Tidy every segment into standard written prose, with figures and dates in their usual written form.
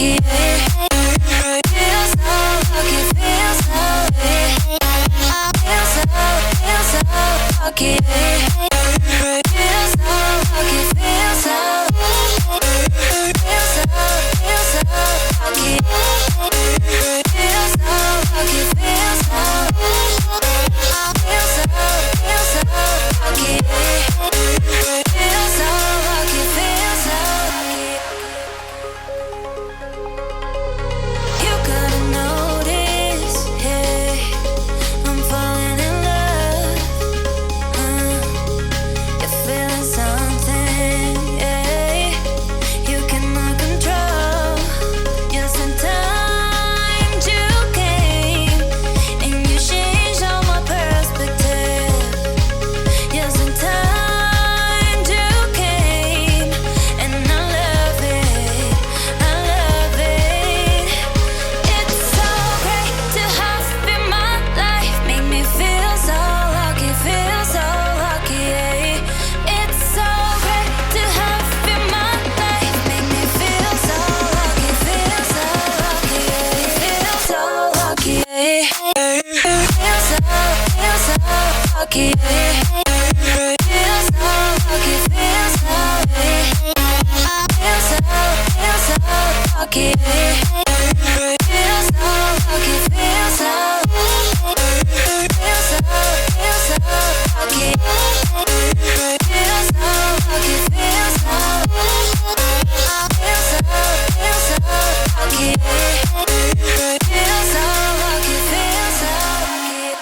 lucky. Feel so lucky, feel so lucky. Feel so lucky, feel so lucky. Feel so lucky, feel so lucky. Feel so lucky, feel so lucky. You gotta notice, hey, I'm falling in love. You're feeling something, hey, you cannot control. Yes, sometimes you came and you changed all my perspective. Yes, sometimes you came and I love it, I love it. It's so great to have in my life, make me feel so lucky, yeah. It's so great to have in my life, make me feel so lucky, yeah. Feel so lucky, yeah. Feel so lucky, yeah. Feel so lucky, feel so lucky, yeah. Feel so lucky, feel so lucky. Feel so lucky, feel so lucky. Feel so lucky, feel so lucky.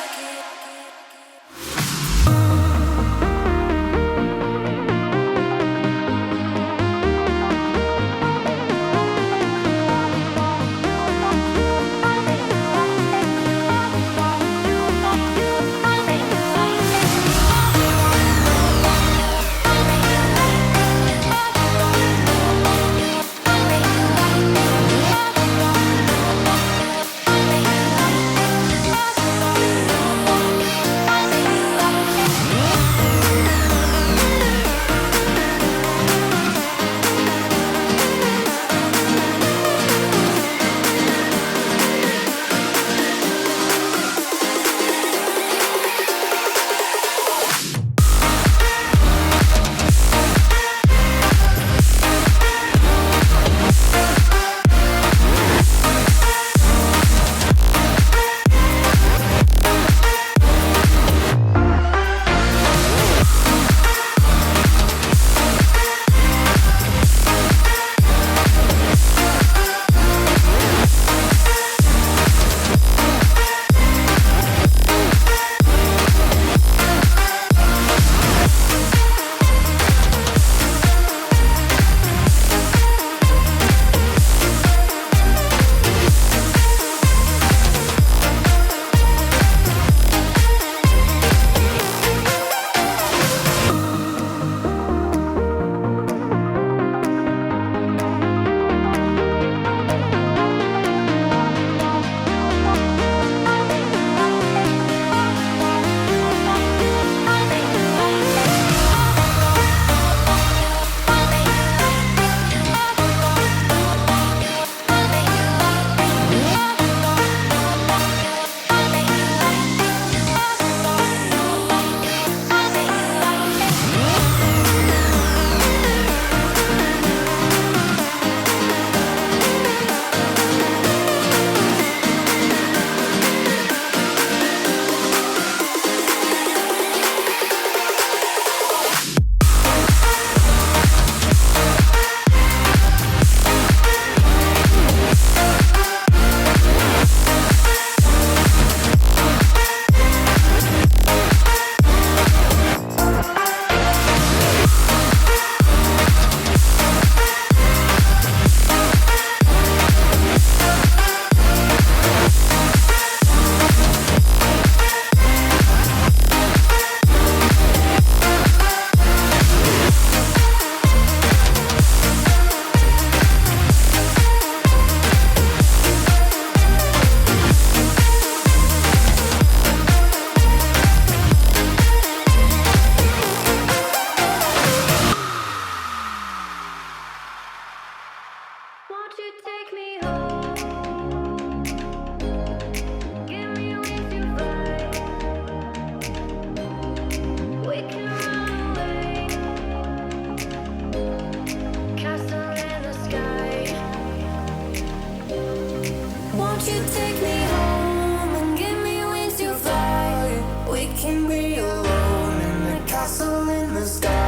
castle in the sky.